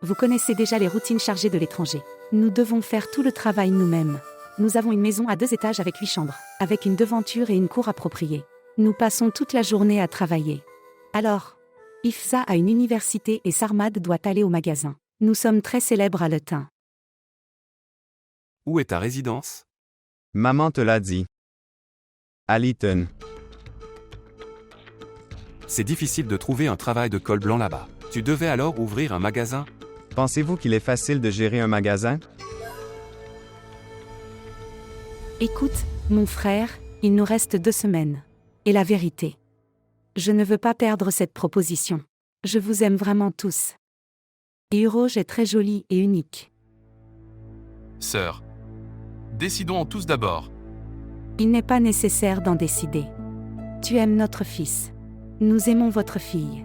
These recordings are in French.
Vous connaissez déjà les routines chargées de l'étranger. Nous devons faire tout le travail nous-mêmes. Nous avons une maison à 2 étages avec 8 chambres, avec une devanture et une cour appropriée. Nous passons toute la journée à travailler. Alors, Ifsa a une université et Sarmad doit aller au magasin. Nous sommes très célèbres à Letain. Où est ta résidence? Maman te l'a dit. À Lytton. C'est difficile de trouver un travail de col blanc là-bas. Tu devais alors ouvrir un magasin? Pensez-vous qu'il est facile de gérer un magasin? Écoute, mon frère, il nous reste 2 semaines. Et la vérité. Je ne veux pas perdre cette proposition. Je vous aime vraiment tous. Et Uroge est très joli et unique. Sœur. Décidons tous d'abord. Il n'est pas nécessaire d'en décider. Tu aimes notre fils. Nous aimons votre fille.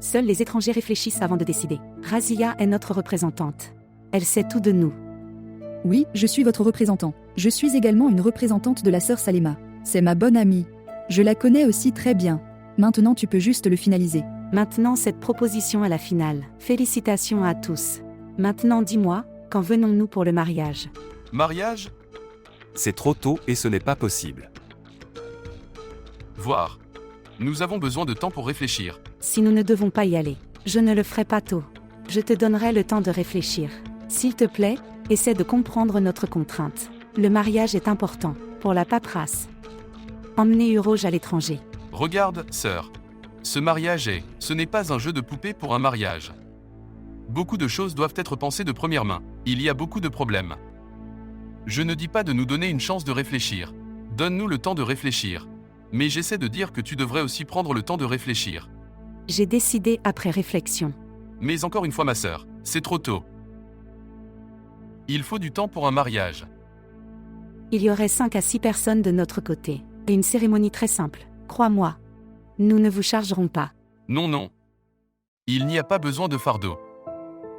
Seuls les étrangers réfléchissent avant de décider. Razia est notre représentante. Elle sait tout de nous. Oui, je suis votre représentant. Je suis également une représentante de la sœur Salema. C'est ma bonne amie. Je la connais aussi très bien. Maintenant tu peux juste le finaliser. Maintenant cette proposition à la finale. Félicitations à tous. Maintenant dis-moi, quand venons-nous pour le mariage? Mariage? C'est trop tôt et ce n'est pas possible. Voir. Nous avons besoin de temps pour réfléchir. Si nous ne devons pas y aller, je ne le ferai pas tôt. Je te donnerai le temps de réfléchir. S'il te plaît, essaie de comprendre notre contrainte. Le mariage est important, pour la paperasse. Emmenez Uroge à l'étranger. Regarde, sœur. Ce n'est pas un jeu de poupée pour un mariage. Beaucoup de choses doivent être pensées de première main. Il y a beaucoup de problèmes. Je ne dis pas de nous donner une chance de réfléchir. Donne-nous le temps de réfléchir. Mais j'essaie de dire que tu devrais aussi prendre le temps de réfléchir. J'ai décidé après réflexion. Mais encore une fois ma sœur, c'est trop tôt. Il faut du temps pour un mariage. Il y aurait 5 à 6 personnes de notre côté. Et une cérémonie très simple, crois-moi. Nous ne vous chargerons pas. Non, non. Il n'y a pas besoin de fardeau.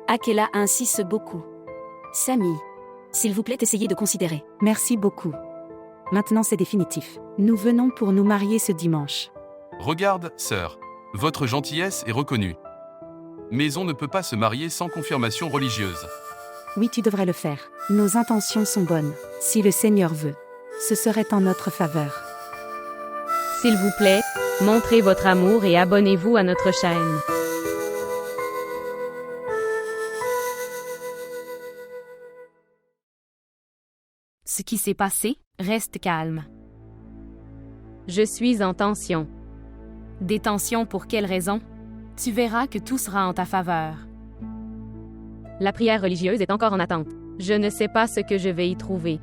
Akela insiste beaucoup. Samy, s'il vous plaît, essayez de considérer. Merci beaucoup. Maintenant c'est définitif. Nous venons pour nous marier ce dimanche. Regarde, sœur. Votre gentillesse est reconnue. Mais on ne peut pas se marier sans confirmation religieuse. Oui, tu devrais le faire. Nos intentions sont bonnes. Si le Seigneur veut, ce serait en notre faveur. S'il vous plaît, montrez votre amour et abonnez-vous à notre chaîne. Ce qui s'est passé, reste calme. Je suis en tension. Des tensions pour quelle raison? Tu verras que tout sera en ta faveur. La prière religieuse est encore en attente. Je ne sais pas ce que je vais y trouver.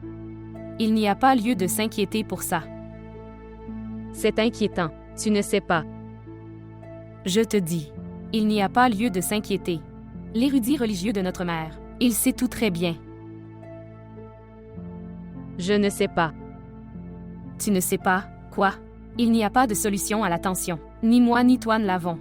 Il n'y a pas lieu de s'inquiéter pour ça. C'est inquiétant, tu ne sais pas. Je te dis, il n'y a pas lieu de s'inquiéter. L'érudit religieux de notre mère, il sait tout très bien. Je ne sais pas. Tu ne sais pas, quoi? Il n'y a pas de solution à la tension. Ni moi ni toi ne l'avons.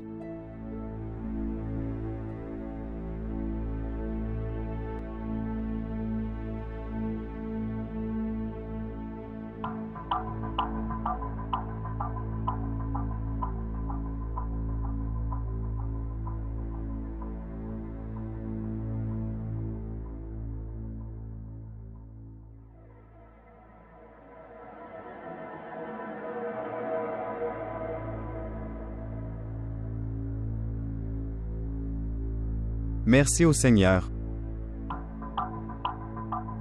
Merci au Seigneur.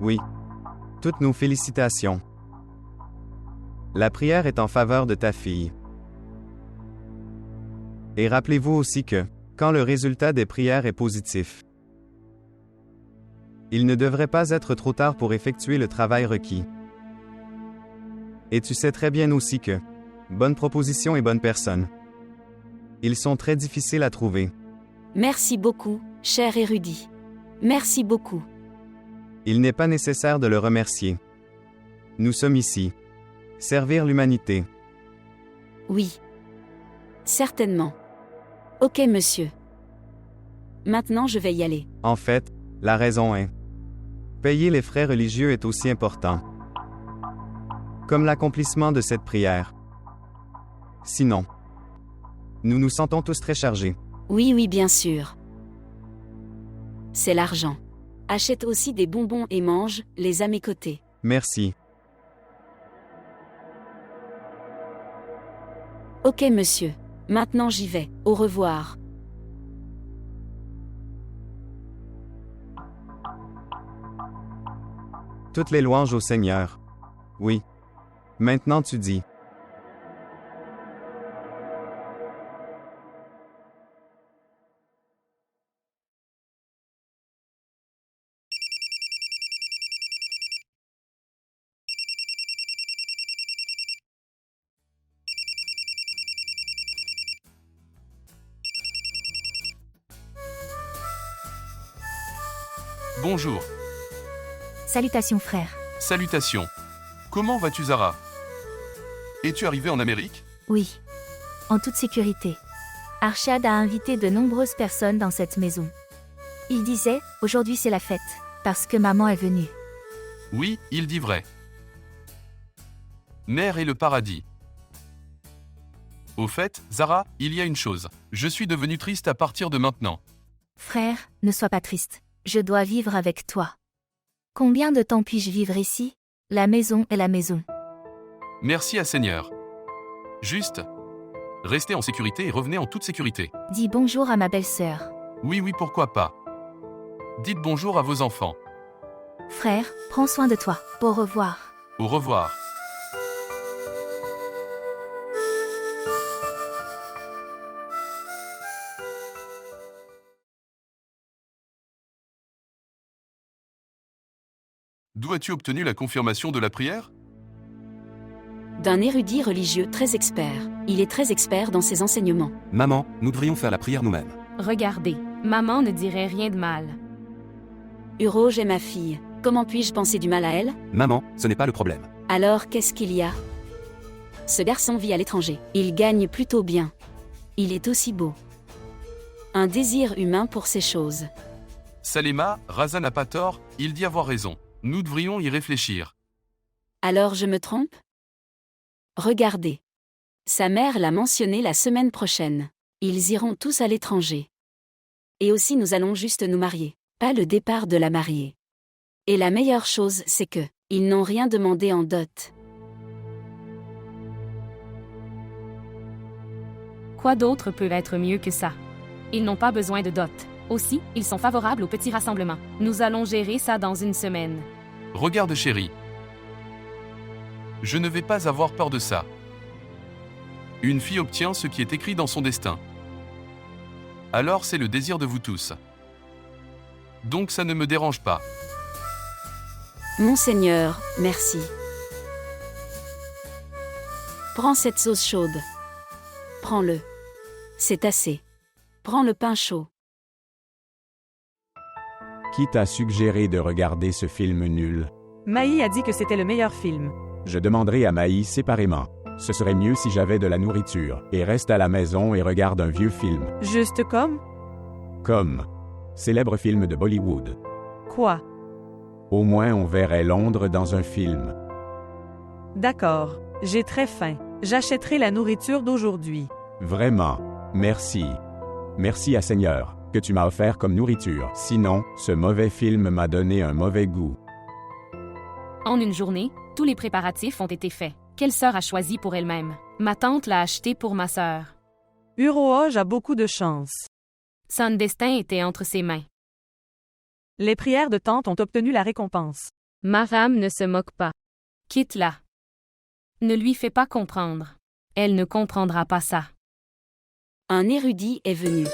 Oui. Toutes nos félicitations. La prière est en faveur de ta fille. Et rappelez-vous aussi que, quand le résultat des prières est positif, il ne devrait pas être trop tard pour effectuer le travail requis. Et tu sais très bien aussi que, bonne proposition et bonne personne, ils sont très difficiles à trouver. Merci beaucoup, cher érudit. Merci beaucoup. Il n'est pas nécessaire de le remercier. Nous sommes ici. Servir l'humanité. Oui. Certainement. Ok, monsieur. Maintenant, je vais y aller. En fait, la raison est: payer les frais religieux est aussi important, comme l'accomplissement de cette prière. Sinon, nous nous sentons tous très chargés. Oui, bien sûr. C'est l'argent. Achète aussi des bonbons et mange, les à mes côtés. Merci. Ok monsieur. Maintenant j'y vais. Au revoir. Toutes les louanges au Seigneur. Oui. Maintenant tu dis. Bonjour. Salutations frère. Salutations. Comment vas-tu Zara? Es-tu arrivé en Amérique? Oui. En toute sécurité. Arshad a invité de nombreuses personnes dans cette maison. Il disait, aujourd'hui c'est la fête, parce que maman est venue. Oui, il dit vrai. Mer et le paradis. Au fait, Zara, il y a une chose. Je suis devenu triste à partir de maintenant. Frère, ne sois pas triste. Je dois vivre avec toi. Combien de temps puis-je vivre ici? La maison est la maison. Merci à Seigneur. Juste. Restez en sécurité et revenez en toute sécurité. Dis bonjour à ma belle-sœur. Oui, pourquoi pas. Dites bonjour à vos enfants. Frère, prends soin de toi. Au revoir. Au revoir. D'où as-tu obtenu la confirmation de la prière? D'un érudit religieux très expert. Il est très expert dans ses enseignements. Maman, nous devrions faire la prière nous-mêmes. Regardez, maman ne dirait rien de mal. Uroge est ma fille. Comment puis-je penser du mal à elle? Maman, ce n'est pas le problème. Alors qu'est-ce qu'il y a? Ce garçon vit à l'étranger. Il gagne plutôt bien. Il est aussi beau. Un désir humain pour ces choses. Salema, Raza n'a pas tort, il dit avoir raison. Nous devrions y réfléchir. Alors je me trompe? Regardez. Sa mère l'a mentionné la semaine prochaine. Ils iront tous à l'étranger. Et aussi nous allons juste nous marier. Pas le départ de la mariée. Et la meilleure chose c'est que, ils n'ont rien demandé en dot. Quoi d'autre peut être mieux que ça? Ils n'ont pas besoin de dot. Aussi, ils sont favorables au petit rassemblement. Nous allons gérer ça dans une semaine. Regarde chérie. Je ne vais pas avoir peur de ça. Une fille obtient ce qui est écrit dans son destin. Alors c'est le désir de vous tous. Donc ça ne me dérange pas. Monseigneur, merci. Prends cette sauce chaude. Prends-le. C'est assez. Prends le pain chaud. Qui t'a suggéré de regarder ce film nul? Maï a dit que c'était le meilleur film. Je demanderai à Maï séparément. Ce serait mieux si j'avais de la nourriture. Et reste à la maison et regarde un vieux film. Juste comme? Comme. Célèbre film de Bollywood. Quoi? Au moins on verrait Londres dans un film. D'accord. J'ai très faim. J'achèterai la nourriture d'aujourd'hui. Vraiment. Merci. Merci à Seigneur, que tu m'as offert comme nourriture. Sinon, ce mauvais film m'a donné un mauvais goût. En une journée, tous les préparatifs ont été faits. Quelle sœur a choisi pour elle-même? Ma tante l'a acheté pour ma sœur. Uroge a beaucoup de chance. Son destin était entre ses mains. Les prières de tante ont obtenu la récompense. Ma femme ne se moque pas. Quitte-la. Ne lui fais pas comprendre. Elle ne comprendra pas ça. Un érudit est venu.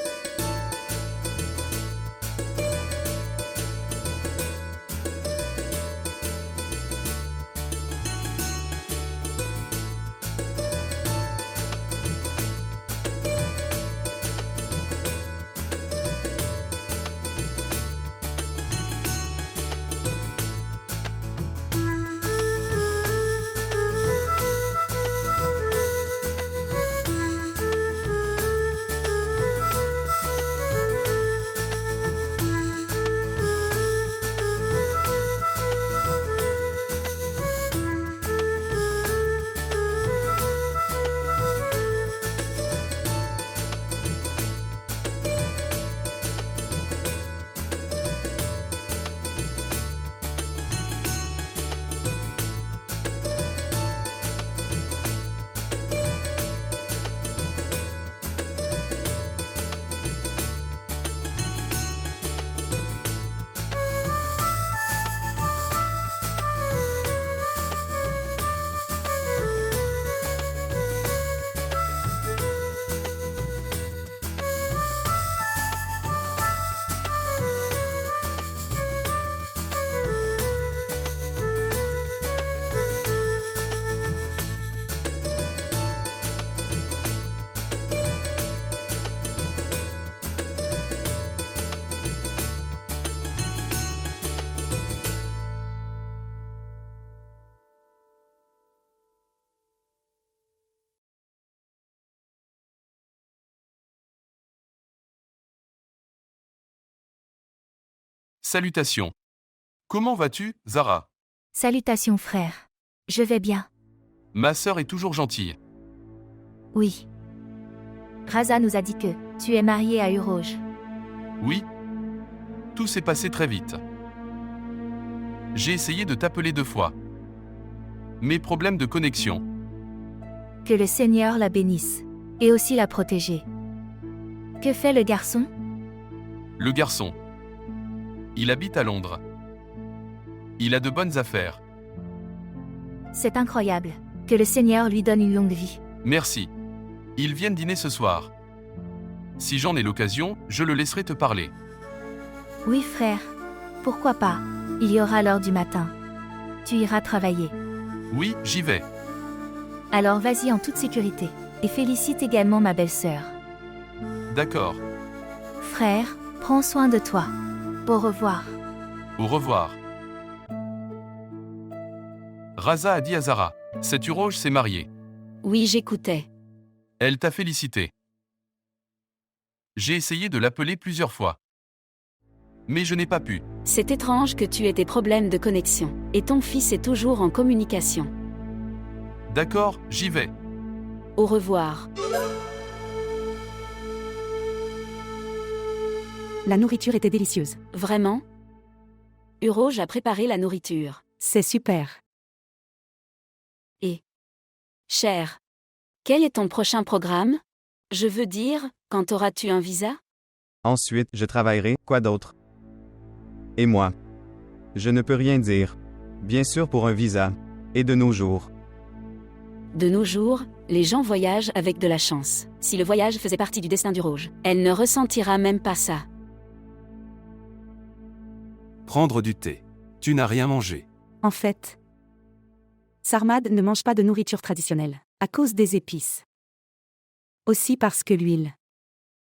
Salutations. Comment vas-tu, Zara? Salutations frère. Je vais bien. Ma sœur est toujours gentille. Oui. Raza nous a dit que tu es marié à Uroge. Oui. Tout s'est passé très vite. J'ai essayé de t'appeler 2 fois. Mes problèmes de connexion. Que le Seigneur la bénisse. Et aussi la protéger. Que fait le garçon? Le garçon. Il habite à Londres. Il a de bonnes affaires. C'est incroyable. Que le Seigneur lui donne une longue vie. Merci. Ils viennent dîner ce soir. Si j'en ai l'occasion, je le laisserai te parler. Oui frère. Pourquoi pas? Il y aura l'heure du matin. Tu iras travailler. Oui, j'y vais. Alors vas-y en toute sécurité. Et félicite également ma belle-sœur. D'accord. Frère, prends soin de toi. Au revoir. Au revoir. Raza a dit à Zara. Cette Uroge s'est mariée. Oui, j'écoutais. Elle t'a félicité. J'ai essayé de l'appeler plusieurs fois. Mais je n'ai pas pu. C'est étrange que tu aies des problèmes de connexion. Et ton fils est toujours en communication. D'accord, j'y vais. Au revoir. La nourriture était délicieuse. Vraiment? Uroge a préparé la nourriture. C'est super. Cher. Quel est ton prochain programme? Je veux dire, quand auras-tu un visa? Ensuite, je travaillerai, quoi d'autre? Et moi? Je ne peux rien dire. Bien sûr pour un visa. Et de nos jours. De nos jours, les gens voyagent avec de la chance. Si le voyage faisait partie du destin d'Uroge, elle ne ressentira même pas ça. Prendre du thé. Tu n'as rien mangé. En fait, Sarmad ne mange pas de nourriture traditionnelle, à cause des épices. Aussi parce que l'huile.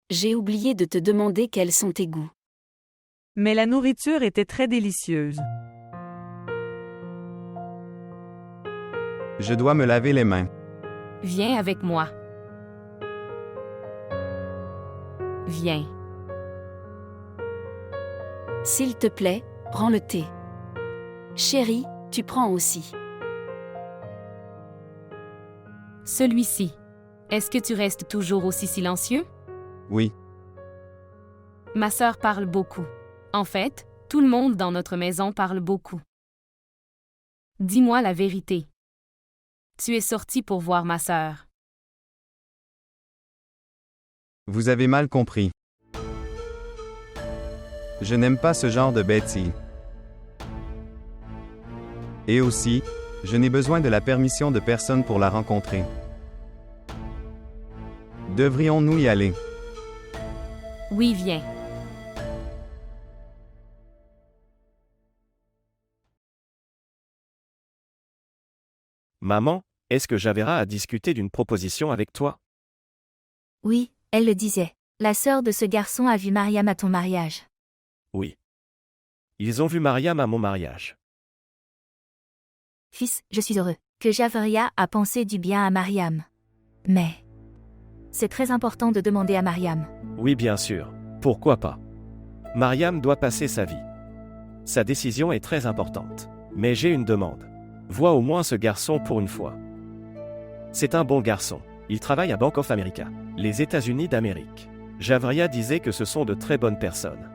J'ai oublié de te demander quels sont tes goûts. Mais la nourriture était très délicieuse. Je dois me laver les mains. Viens avec moi. Viens. S'il te plaît, prends le thé. Chérie, tu prends aussi. Celui-ci. Est-ce que tu restes toujours aussi silencieux? Oui. Ma sœur parle beaucoup. En fait, tout le monde dans notre maison parle beaucoup. Dis-moi la vérité. Tu es sorti pour voir ma sœur. Vous avez mal compris. Je n'aime pas ce genre de bêtises. Et aussi, je n'ai besoin de la permission de personne pour la rencontrer. Devrions-nous y aller? Oui, viens. Maman, est-ce que Javera a discuté d'une proposition avec toi? Oui, elle le disait. La sœur de ce garçon a vu Mariam à ton mariage. Oui. Ils ont vu Mariam à mon mariage. Fils, je suis heureux que Javeria a pensé du bien à Mariam. Mais c'est très important de demander à Mariam. Oui, bien sûr. Pourquoi pas? Mariam doit passer sa vie. Sa décision est très importante. Mais j'ai une demande. Vois au moins ce garçon pour une fois. C'est un bon garçon. Il travaille à Bank of America, les États-Unis d'Amérique. Javria disait que ce sont de très bonnes personnes.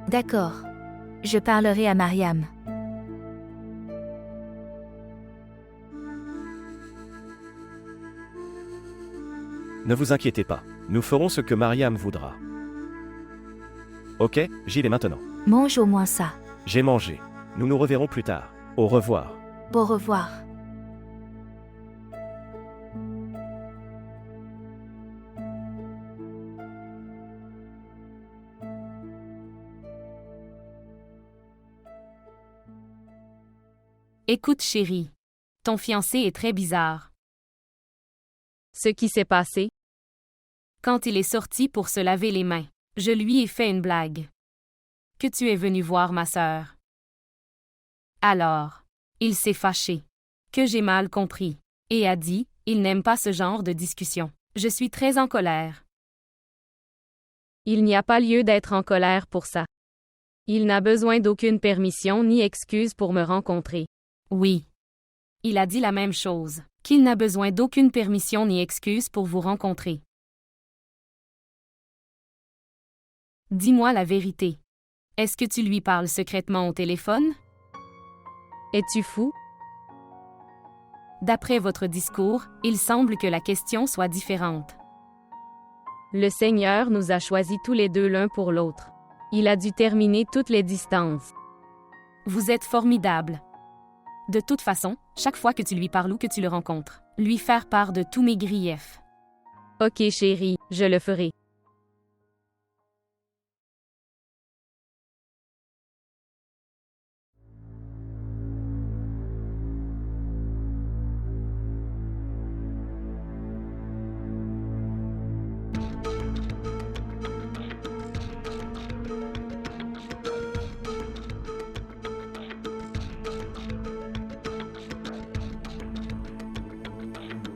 D'accord. Je parlerai à Mariam. Ne vous inquiétez pas. Nous ferons ce que Mariam voudra. Ok, j'y vais maintenant. Mange au moins ça. J'ai mangé. Nous nous reverrons plus tard. Au revoir. Au revoir. Écoute, chérie. Ton fiancé est très bizarre. Ce qui s'est passé? Quand il est sorti pour se laver les mains, je lui ai fait une blague. Que tu es venu voir ma sœur. Alors, il s'est fâché. Que j'ai mal compris. Et a dit, il n'aime pas ce genre de discussion. Je suis très en colère. Il n'y a pas lieu d'être en colère pour ça. Il n'a besoin d'aucune permission ni excuse pour me rencontrer. Oui. Il a dit la même chose, qu'il n'a besoin d'aucune permission ni excuse pour vous rencontrer. Dis-moi la vérité. Est-ce que tu lui parles secrètement au téléphone? Es-tu fou? D'après votre discours, il semble que la question soit différente. Le Seigneur nous a choisis tous les deux l'un pour l'autre. Il a dû terminer toutes les distances. Vous êtes formidable. De toute façon, chaque fois que tu lui parles ou que tu le rencontres, lui faire part de tous mes griefs. Ok chérie, je le ferai.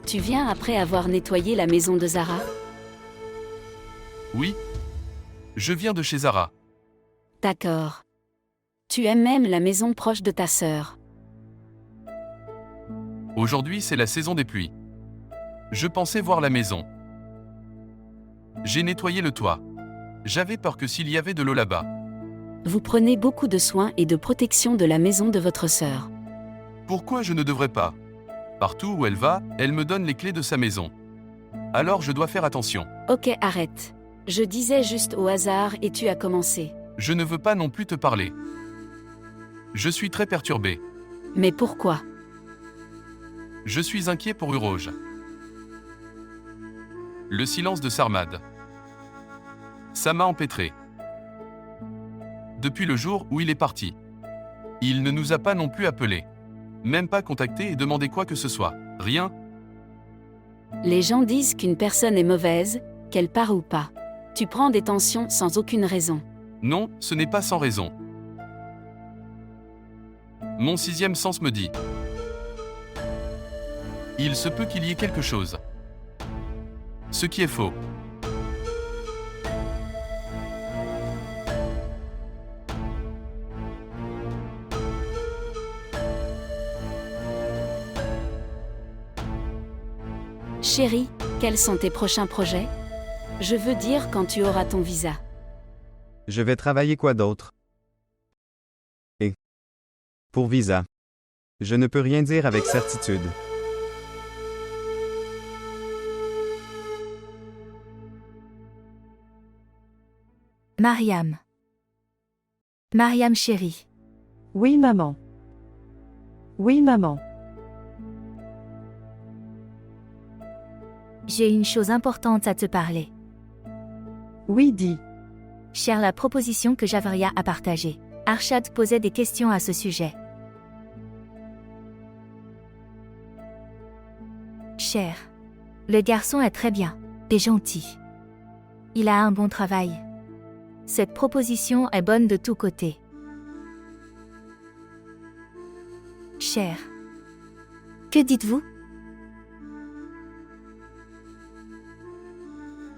Tu viens après avoir nettoyé la maison de Zara? Oui. Je viens de chez Zara. D'accord. Tu aimes même la maison proche de ta sœur. Aujourd'hui, c'est la saison des pluies. Je pensais voir la maison. J'ai nettoyé le toit. J'avais peur que s'il y avait de l'eau là-bas. Vous prenez beaucoup de soins et de protection de la maison de votre sœur. Pourquoi je ne devrais pas? Partout où elle va, elle me donne les clés de sa maison. Alors je dois faire attention. Ok, arrête. Je disais juste au hasard et tu as commencé. Je ne veux pas non plus te parler. Je suis très perturbé. Mais pourquoi? Je suis inquiet pour Uroge. Le silence de Sarmad. Ça m'a empêtré. Depuis le jour où il est parti. Il ne nous a pas non plus appelés. Même pas contacté et demandé quoi que ce soit. Rien. Les gens disent qu'une personne est mauvaise, qu'elle part ou pas. Tu prends des tensions sans aucune raison. Non, ce n'est pas sans raison. Mon sixième sens me dit. Il se peut qu'il y ait quelque chose. Ce qui est faux. Chérie, quels sont tes prochains projets? Je veux dire quand tu auras ton visa. Je vais travailler quoi d'autre? Et pour visa. Je ne peux rien dire avec certitude. Mariam. Mariam chérie. Oui, maman. Oui, maman. J'ai une chose importante à te parler. Oui, dis. Cher, la proposition que Javaria a partagée. Arshad posait des questions à ce sujet. Cher. Le garçon est très bien, et gentil. Il a un bon travail. Cette proposition est bonne de tous côtés. Cher. Que dites-vous?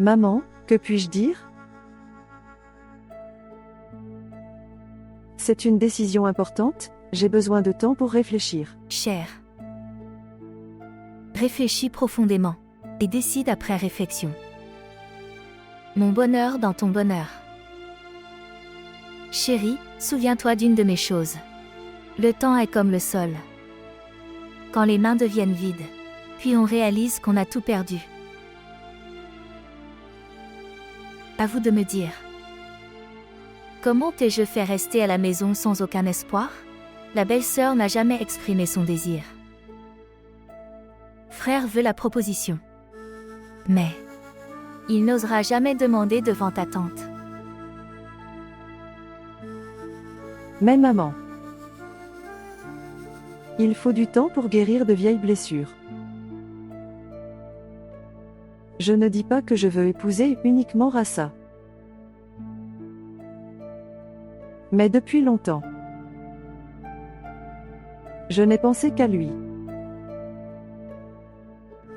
Maman, que puis-je dire? C'est une décision importante, j'ai besoin de temps pour réfléchir. Cher. Réfléchis profondément, et décide après réflexion. Mon bonheur dans ton bonheur. Chérie, souviens-toi d'une de mes choses. Le temps est comme le sol. Quand les mains deviennent vides, puis on réalise qu'on a tout perdu. À vous de me dire. Comment t'ai-je fait rester à la maison sans aucun espoir? La belle-sœur n'a jamais exprimé son désir. Frère veut la proposition. Mais il n'osera jamais demander devant ta tante. Mais maman. Il faut du temps pour guérir de vieilles blessures. Je ne dis pas que je veux épouser uniquement Rassa. Mais depuis longtemps, je n'ai pensé qu'à lui.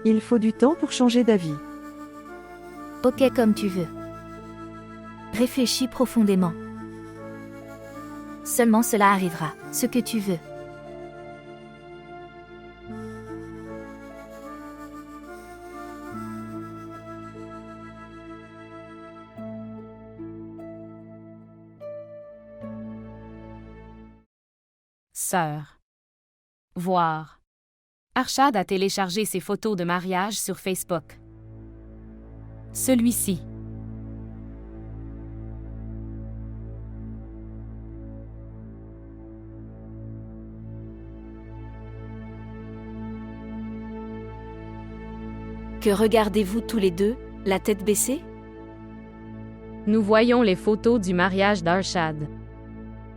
Il faut du temps pour changer d'avis. Ok, comme tu veux. Réfléchis profondément. Seulement cela arrivera, ce que tu veux. Sœur. Voir. Arshad a téléchargé ses photos de mariage sur Facebook. Celui-ci. Que regardez-vous tous les deux, la tête baissée? Nous voyons les photos du mariage d'Arshad.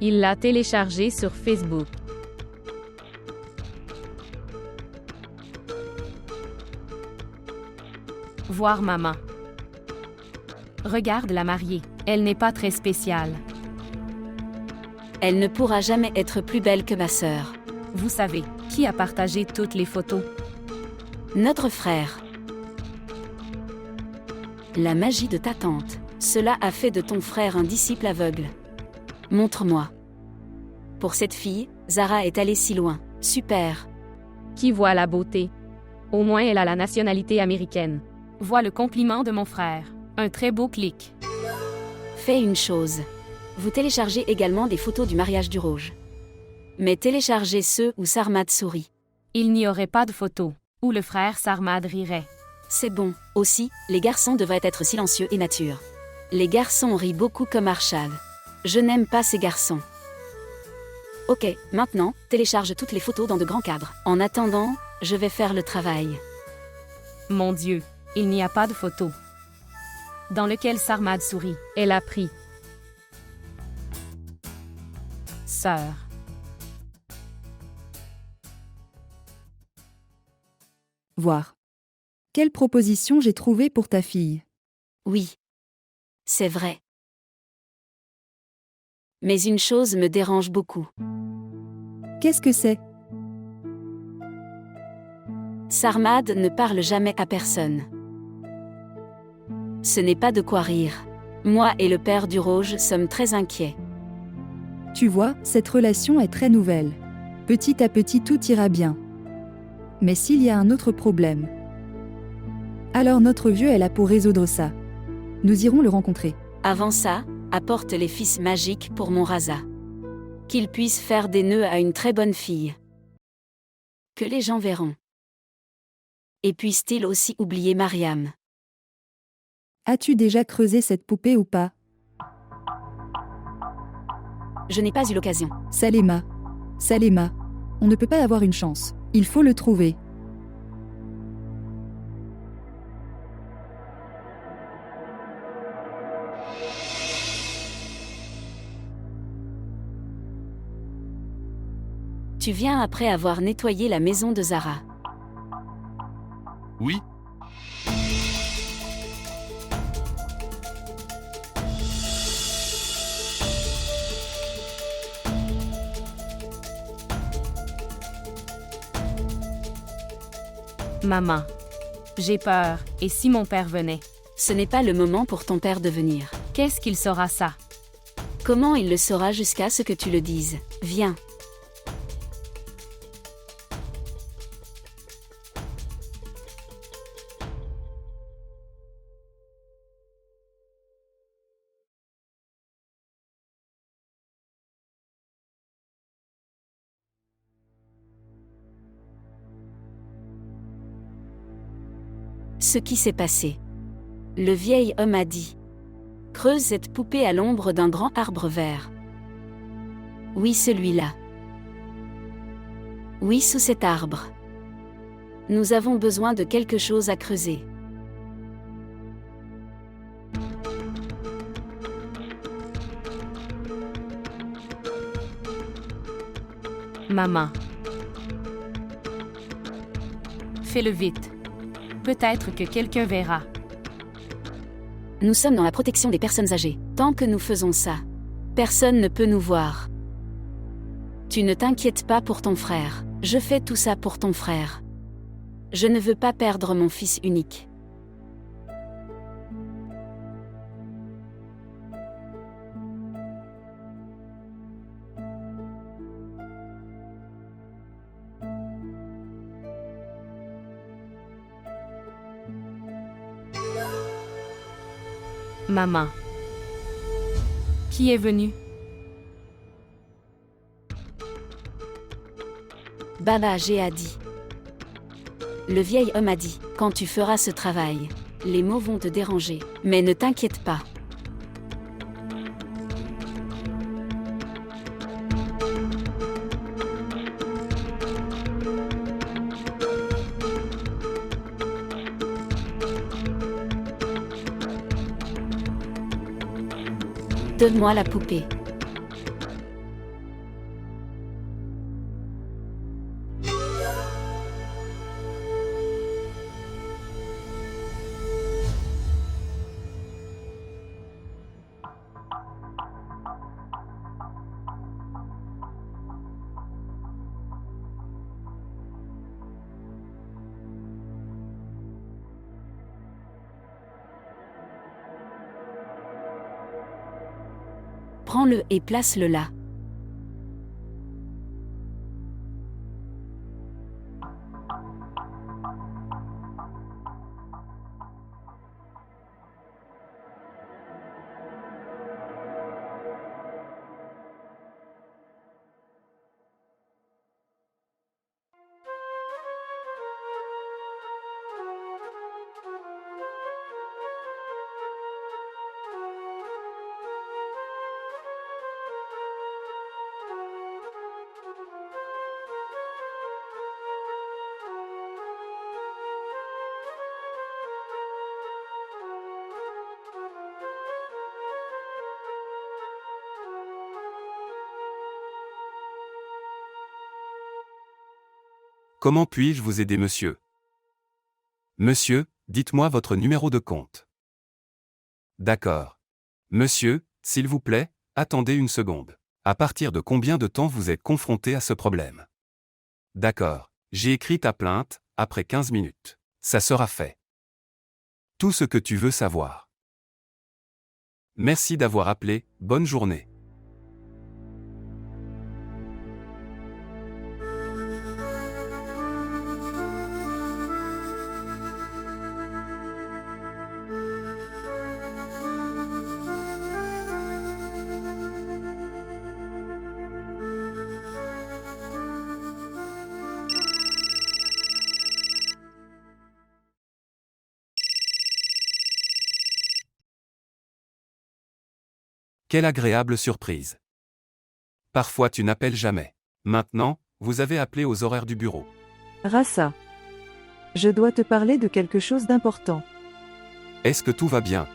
Il l'a téléchargé sur Facebook. Voir maman. Regarde la mariée. Elle n'est pas très spéciale. Elle ne pourra jamais être plus belle que ma sœur. Vous savez, qui a partagé toutes les photos? Notre frère. La magie de ta tante. Cela a fait de ton frère un disciple aveugle. Montre-moi. Pour cette fille, Zara est allée si loin. Super. Qui voit la beauté? Au moins elle a la nationalité américaine. Vois le compliment de mon frère. Un très beau clic. Fais une chose. Vous téléchargez également des photos du mariage du Rouge. Mais téléchargez ceux où Sarmad sourit. Il n'y aurait pas de photos, où le frère Sarmad rirait. C'est bon. Aussi, les garçons devraient être silencieux et nature. Les garçons rient beaucoup comme Arshad. Je n'aime pas ces garçons. Ok, maintenant, télécharge toutes les photos dans de grands cadres. En attendant, je vais faire le travail. Mon Dieu, il n'y a pas de photo. Dans lequel Sarmad sourit. Elle a pris. Sœur. Voir. Quelle proposition j'ai trouvée pour ta fille? Oui. C'est vrai. Mais une chose me dérange beaucoup. Qu'est-ce que c'est? Sarmad ne parle jamais à personne. Ce n'est pas de quoi rire. Moi et le père du Rouge sommes très inquiets. Tu vois, cette relation est très nouvelle. Petit à petit tout ira bien. Mais s'il y a un autre problème, alors notre vieux est là pour résoudre ça. Nous irons le rencontrer. Avant ça, apporte les fils magiques pour mon Raza. Qu'ils puissent faire des nœuds à une très bonne fille. Que les gens verront. Et puissent-ils aussi oublier Mariam? As-tu déjà creusé cette poupée ou pas? Je n'ai pas eu l'occasion. Salema. Salema. On ne peut pas avoir une chance. Il faut le trouver. Tu viens après avoir nettoyé la maison de Zara. Oui. Maman. J'ai peur, et si mon père venait? Ce n'est pas le moment pour ton père de venir. Qu'est-ce qu'il saura ça? Comment il le saura jusqu'à ce que tu le dises? Viens. Ce qui s'est passé. Le vieil homme a dit. Creuse cette poupée à l'ombre d'un grand arbre vert. Oui, celui-là. Oui, sous cet arbre. Nous avons besoin de quelque chose à creuser. Maman. Fais-le vite. Peut-être que quelqu'un verra. Nous sommes dans la protection des personnes âgées. Tant que nous faisons ça, personne ne peut nous voir. Tu ne t'inquiètes pas pour ton frère. Je fais tout ça pour ton frère. Je ne veux pas perdre mon fils unique. Maman. Qui est venu? Baba G a dit. Le vieil homme a dit, quand tu feras ce travail, les mots vont te déranger, mais ne t'inquiète pas. Donne-moi la poupée. Prends-le et place-le là. Comment puis-je vous aider, monsieur? Monsieur, dites-moi votre numéro de compte. D'accord. Monsieur, s'il vous plaît, attendez une seconde. À partir de combien de temps vous êtes confronté à ce problème? D'accord. J'ai écrit ta plainte, après 15 minutes. Ça sera fait. Tout ce que tu veux savoir. Merci d'avoir appelé, bonne journée. Quelle agréable surprise. Parfois tu n'appelles jamais. Maintenant, vous avez appelé aux horaires du bureau. Rassa. Je dois te parler de quelque chose d'important. Est-ce que tout va bien?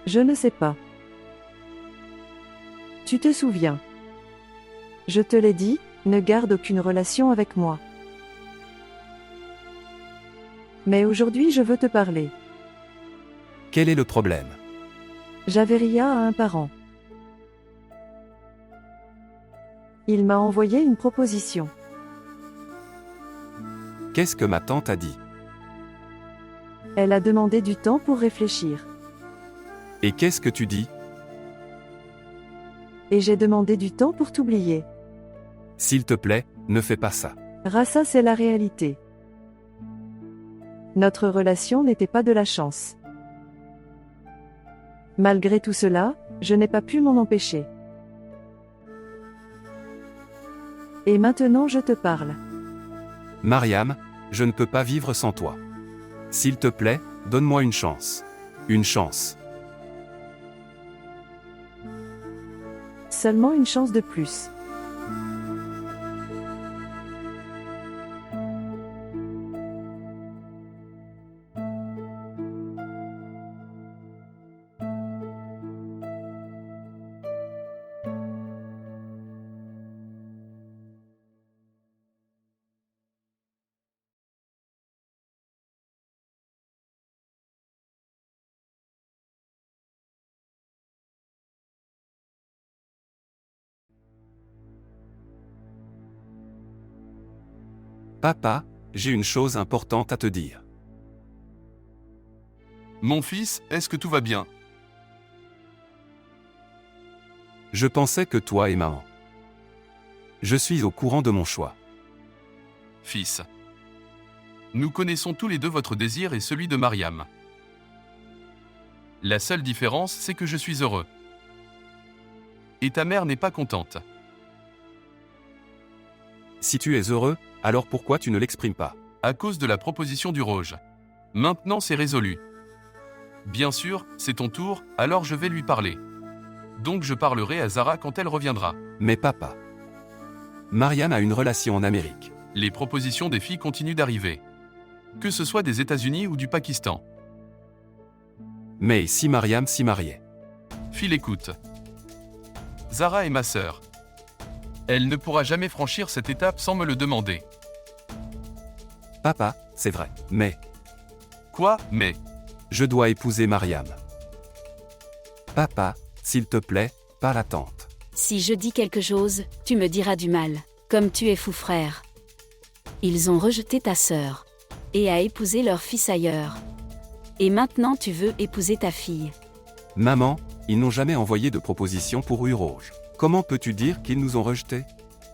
Je ne sais pas. Tu te souviens? Je te l'ai dit, ne garde aucune relation avec moi. Mais aujourd'hui je veux te parler. Quel est le problème? Javeria a un parent. Il m'a envoyé une proposition. Qu'est-ce que ma tante a dit? Elle a demandé du temps pour réfléchir. Et qu'est-ce que tu dis? Et j'ai demandé du temps pour t'oublier. S'il te plaît, ne fais pas ça. Rassa, c'est la réalité. Notre relation n'était pas de la chance. Malgré tout cela, je n'ai pas pu m'en empêcher. Et maintenant je te parle. Mariam, je ne peux pas vivre sans toi. S'il te plaît, donne-moi une chance. Une chance. Seulement une chance de plus. Papa, j'ai une chose importante à te dire. Mon fils, est-ce que tout va bien? Je pensais que toi et maman. Je suis au courant de mon choix. Fils. Nous connaissons tous les deux votre désir et celui de Mariam. La seule différence, c'est que je suis heureux. Et ta mère n'est pas contente. Si tu es heureux, alors pourquoi tu ne l'exprimes pas? À cause de la proposition du Rouge. Maintenant c'est résolu. Bien sûr, c'est ton tour, alors je vais lui parler. Donc je parlerai à Zara quand elle reviendra. Mais papa. Mariam a une relation en Amérique. Les propositions des filles continuent d'arriver. Que ce soit des États-Unis ou du Pakistan. Mais si Mariam s'y mariait? Phil, écoute. Zara est ma sœur. Elle ne pourra jamais franchir cette étape sans me le demander. Papa, c'est vrai. Mais Quoi, mais? je dois épouser Mariam. Papa, s'il te plaît, pas la tante. Si je dis quelque chose, tu me diras du mal. Comme tu es fou, frère. Ils ont rejeté ta sœur. Et a épousé leur fils ailleurs. Et maintenant tu veux épouser ta fille. Maman, ils n'ont jamais envoyé de proposition pour Rue Rouge. Comment peux-tu dire qu'ils nous ont rejetés?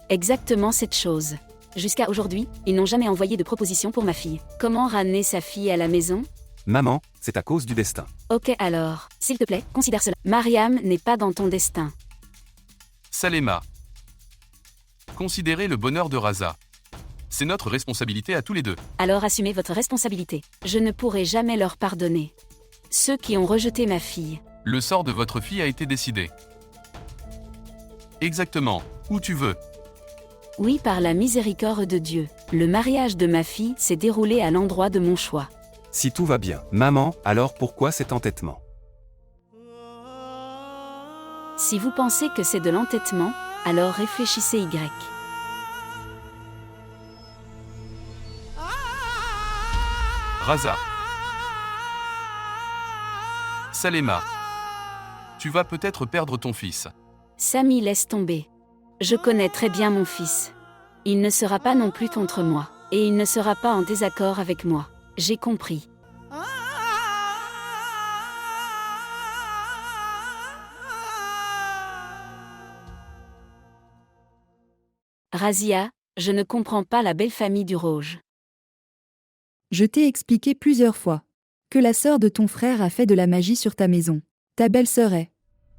Exactement cette chose. Jusqu'à aujourd'hui, ils n'ont jamais envoyé de proposition pour ma fille. Comment ramener sa fille à la maison? Maman, c'est à cause du destin. Ok alors, s'il te plaît, considère cela. Mariam n'est pas dans ton destin. Salema. Considérez le bonheur de Raza. C'est notre responsabilité à tous les deux. Alors assumez votre responsabilité. Je ne pourrai jamais leur pardonner. Ceux qui ont rejeté ma fille. Le sort de votre fille a été décidé. Exactement, où tu veux. Oui, par la miséricorde de Dieu. Le mariage de ma fille s'est déroulé à l'endroit de mon choix. Si tout va bien. Maman, alors pourquoi cet entêtement? Si vous pensez que c'est de l'entêtement, alors réfléchissez Y. Raza. Salema. Tu vas peut-être perdre ton fils. Samy, laisse tomber. Je connais très bien mon fils. Il ne sera pas non plus contre moi. Et il ne sera pas en désaccord avec moi. J'ai compris. Razia, je ne comprends pas la belle famille du Rouge. Je t'ai expliqué plusieurs fois que la sœur de ton frère a fait de la magie sur ta maison. Ta belle-sœur est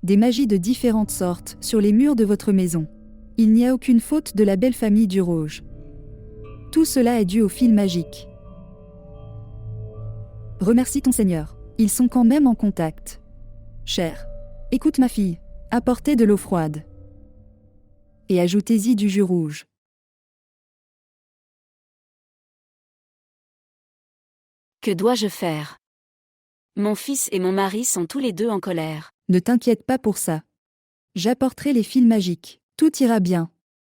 des magies de différentes sortes sur les murs de votre maison. Il n'y a aucune faute de la belle famille du Rouge. Tout cela est dû au fil magique. Remercie ton Seigneur. Ils sont quand même en contact. Cher. Écoute ma fille. Apportez de l'eau froide. Et ajoutez-y du jus rouge. Que dois-je faire? Mon fils et mon mari sont tous les deux en colère. Ne t'inquiète pas pour ça. J'apporterai les fils magiques. Tout ira bien.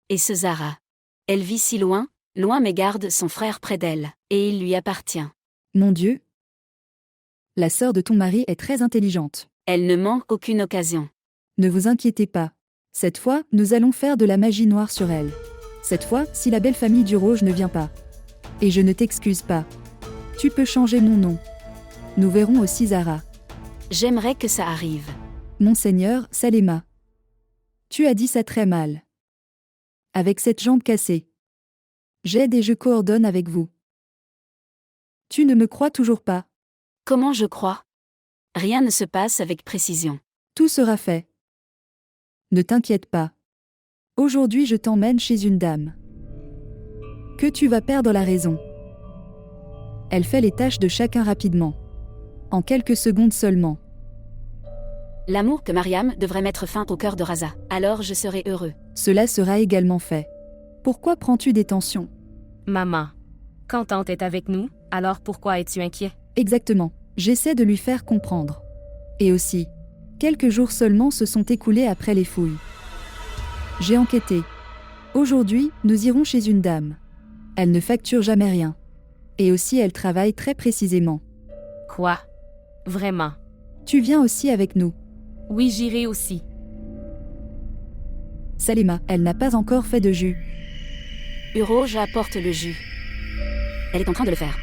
Et ce Zara. Elle vit si loin, loin mais garde son frère près d'elle, et il lui appartient. Mon Dieu. La sœur de ton mari est très intelligente. Elle ne manque aucune occasion. Ne vous inquiétez pas. Cette fois, nous allons faire de la magie noire sur elle. Cette fois, si la belle famille du Rouge ne vient pas. Et je ne t'excuse pas. Tu peux changer mon nom. Nous verrons aussi Zara. J'aimerais que ça arrive. Monseigneur, Salema. Tu as dit ça très mal. Avec cette jambe cassée. J'aide et je coordonne avec vous. Tu ne me crois toujours pas. Comment je crois? Rien ne se passe avec précision. Tout sera fait. Ne t'inquiète pas. Aujourd'hui je t'emmène chez une dame. Que tu vas perdre la raison. Elle fait les tâches de chacun rapidement. En quelques secondes seulement. L'amour que Mariam devrait mettre fin au cœur de Raza. Alors je serai heureux. Cela sera également fait. Pourquoi prends-tu des tensions? Maman. Quand tante est avec nous, alors pourquoi es-tu inquiet? Exactement. J'essaie de lui faire comprendre. Et aussi, quelques jours seulement se sont écoulés après les fouilles. J'ai enquêté. Aujourd'hui, nous irons chez une dame. Elle ne facture jamais rien. Et aussi elle travaille très précisément. Quoi? Vraiment? Tu viens aussi avec nous. Oui, j'irai aussi. Salema, elle n'a pas encore fait de jus. Rouge apporte le jus. Elle est en train de le faire.